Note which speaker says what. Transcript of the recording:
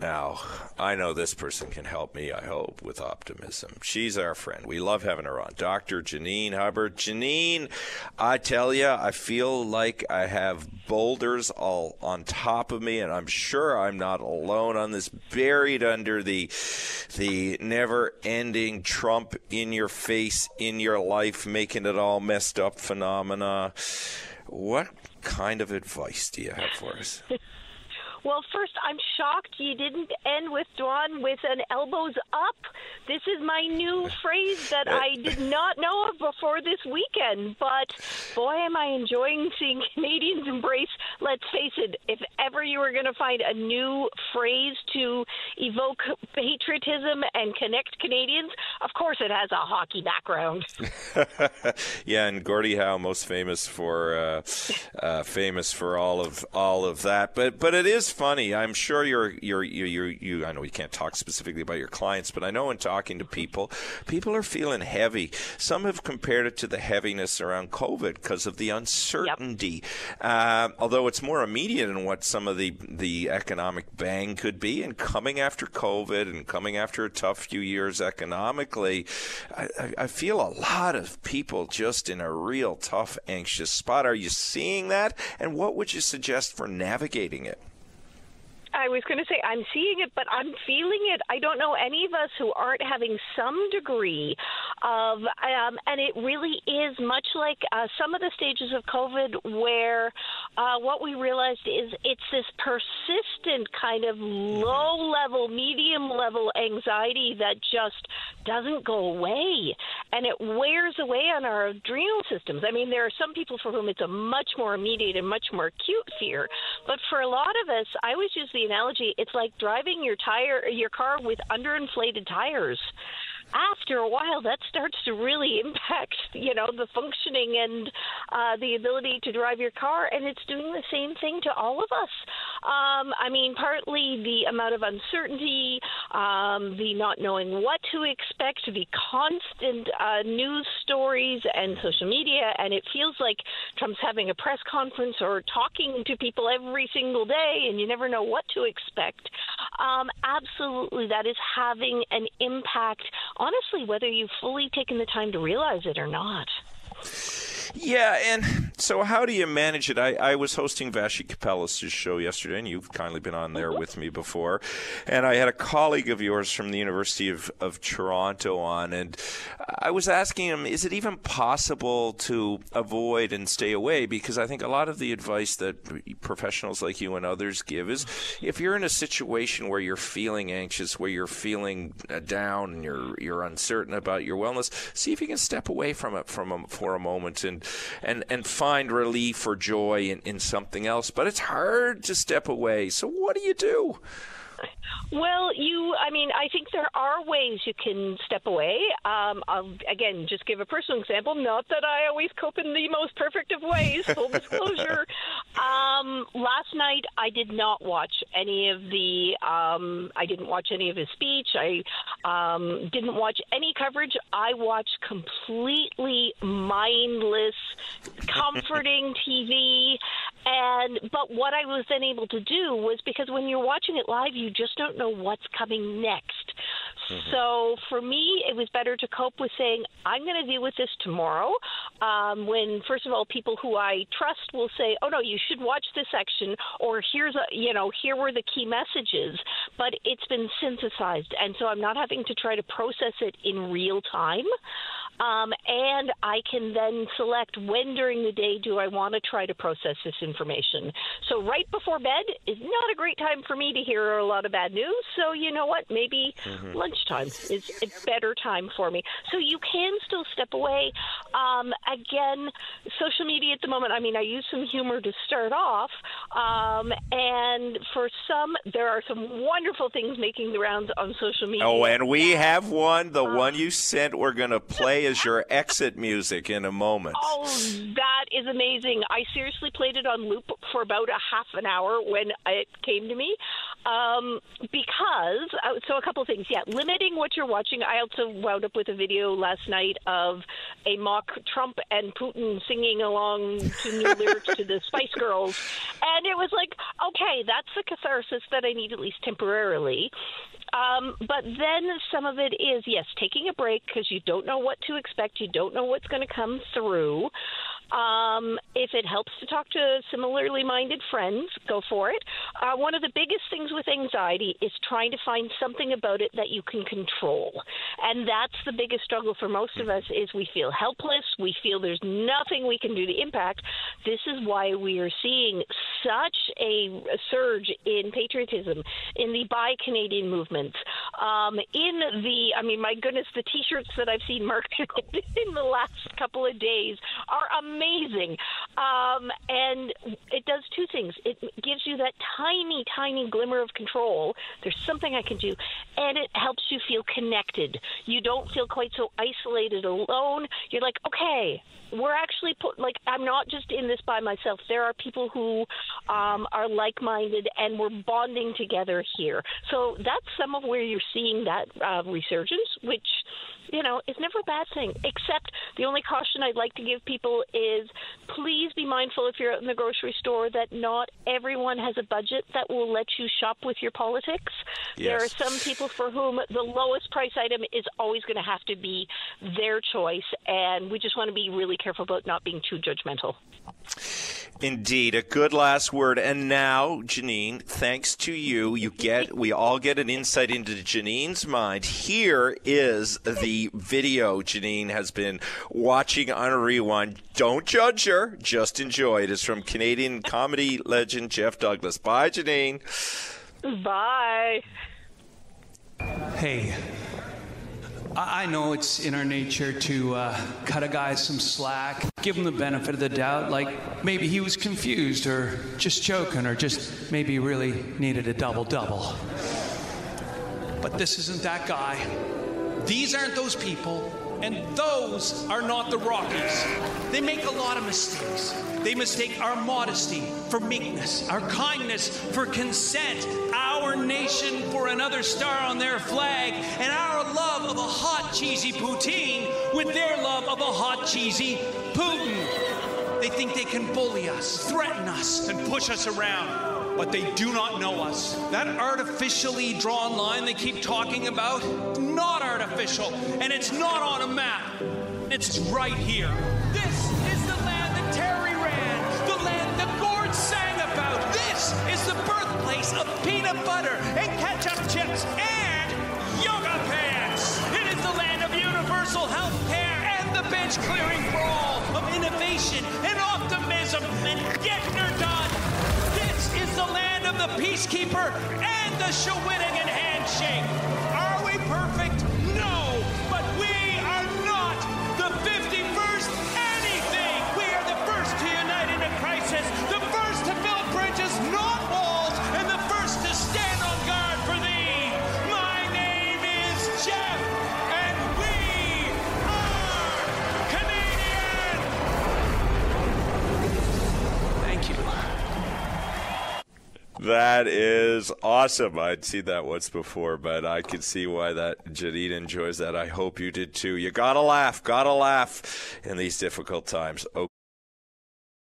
Speaker 1: Now, I know this person can help me, I hope, with optimism. She's our friend. We love having her on. Dr. Janine Hubbard. Janine, I tell you, I feel like I have boulders all on top of me, and I'm sure I'm not alone on this, buried under the never-ending Trump in your face, in your life, making it all messed up phenomena. What kind of advice do you have for us?
Speaker 2: Well, first, I'm shocked you didn't end with Dawn with an elbows up. This is my new phrase that I did not know of before this weekend. But boy, am I enjoying seeing Canadians embrace. Let's face it, if ever you were going to find a new phrase to evoke patriotism and connect Canadians, of course it has a hockey background.
Speaker 1: Yeah, and Gordie Howe, most famous for all of that. But it is funny. I'm sure you. I know you can't talk specifically about your clients, but I know in talking to people are feeling heavy. Some have compared it to the heaviness around COVID because of the uncertainty. Yep. Although it's more immediate in what some of the economic bang could be, and coming after COVID and coming after a tough few years economically, I feel a lot of people just in a real tough, anxious spot. Are you seeing that? And what would you suggest for navigating it?
Speaker 2: I was going to say, I'm seeing it, but I'm feeling it. I don't know any of us who aren't having some degree of, and it really is much like some of the stages of COVID where what we realized is it's this persistent kind of low-level, medium-level anxiety that just doesn't go away, and it wears away on our adrenal systems. I mean, there are some people for whom it's a much more immediate and much more acute fear, but for a lot of us, I always use the analogy, it's like driving your car with underinflated tires. After a while, that starts to really impact, the functioning and the ability to drive your car, and it's doing the same thing to all of us. Partly the amount of uncertainty, the not knowing what to expect, the constant news stories and social media, and it feels like Trump's having a press conference or talking to people every single day, and you never know what to expect. Absolutely, that is having an impact, honestly, whether you've fully taken the time to realize it or not.
Speaker 1: Yeah, and so how do you manage it? I was hosting Vashi Kapelis' show yesterday, and you've kindly been on there with me before. And I had a colleague of yours from the University of Toronto on, and I was asking him, is it even possible to avoid and stay away? Because I think a lot of the advice that professionals like you and others give is if you're in a situation where you're feeling anxious, where you're feeling down and you're uncertain about your wellness, see if you can step away from it for a moment and find relief or joy in something else. But it's hard to step away. So what do you do?
Speaker 2: Well, I think there are ways you can step away. I'll, again, just give a personal example. Not that I always cope in the most perfect of ways, full disclosure. Last night, I did not watch any of I didn't watch any of his speech. I didn't watch any coverage. I watched completely mindless, comforting TV. But what I was then able to do was, because when you're watching it live, you just don't know what's coming next. Mm-hmm. So for me, it was better to cope with saying, I'm going to deal with this tomorrow. When, first of all, people who I trust will say, oh, no, you should watch this section, or here were the key messages. But it's been synthesized, and so I'm not having to try to process it in real time. And I can then select when during the day do I want to try to process this information. So right before bed is not a great time for me to hear a lot of bad news. So you know what? Maybe lunchtime is a better time for me. So you can still step away. Again, social media at the moment, I use some humor to start off. And for some, there are some wonderful things making the rounds on social media.
Speaker 1: Oh, and we have one. The one you sent, we're going to play as your exit music in a moment.
Speaker 2: Oh, that is amazing. I seriously played it on loop for about a half an hour when it came to me. Because, so a couple of things. Yeah, limiting what you're watching. I also wound up with a video last night of a mock Trump and Putin singing along to new lyrics to the Spice Girls. And it was like, okay, that's the catharsis that I need at least temporarily. But then some of it is, yes, taking a break because you don't know what to expect. You don't know what's going to come through. If it helps to talk to similarly minded friends, go for it. One of the biggest things with anxiety is trying to find something about it that you can control. And that's the biggest struggle for most of us is we feel helpless. We feel there's nothing we can do to impact. This is why we are seeing such a surge in patriotism, in the Buy Canadian movement, my goodness, the T-shirts that I've seen marketed in the last couple of days are amazing. And it does two things. It gives you that tiny, tiny glimmer of control. There's something I can do. And it helps you feel connected. You don't feel quite so isolated, alone. You're like, okay, we're actually I'm not just in this by myself. There are people who are like-minded, and we're bonding together here. So that's some of where you're seeing that resurgence, which, is never a bad thing, except the only caution I'd like to give people is please be mindful if you're out in the grocery store that not everyone has a budget that will let you shop with your politics. Yes. There are some people for whom the lowest price item is always going to have to be their choice, and we just want to be really careful about not being too judgmental.
Speaker 1: Indeed, a good last word. And now, Janine, thanks to you, we all get an insight into Janine's mind. Here is the video Janine has been watching on a rewind. Don't judge her, just enjoy. It is from Canadian comedy legend Jeff Douglas. Bye, Janine.
Speaker 2: Bye.
Speaker 3: Hey, I know it's in our nature to cut a guy some slack, give him the benefit of the doubt, like maybe he was confused or just joking or just maybe really needed a double-double. But this isn't that guy. These aren't those people, and those are not the Rockies. They make a lot of mistakes. They mistake our modesty for meekness, our kindness for consent, our nation for another star on their flag, and our love of a hot, cheesy poutine with their love of a hot, cheesy Putin. They think they can bully us, threaten us, and push us around, but they do not know us. That artificially drawn line they keep talking about, not artificial, and it's not on a map. It's right here. This is the land that Terry ran, the land that Gord sang about. This is the birthplace of peanut butter and ketchup chips and yoga pants. It is the land of universal health care and the bench clearing for all, of innovation and optimism and getting her done. This is the land of the peacekeeper and the Shawinigan handshake. Are we perfect? No, but we are not the 51st anything. We are the first to unite in a crisis, the first to build bridges, not walls, and the first to stand on guard for thee. My name is Jeff, and we are Canadian. Thank you.
Speaker 1: That is awesome. I'd seen that once before, but I can see why that Janine enjoys that. I hope you did too. You gotta laugh in these difficult times. Okay.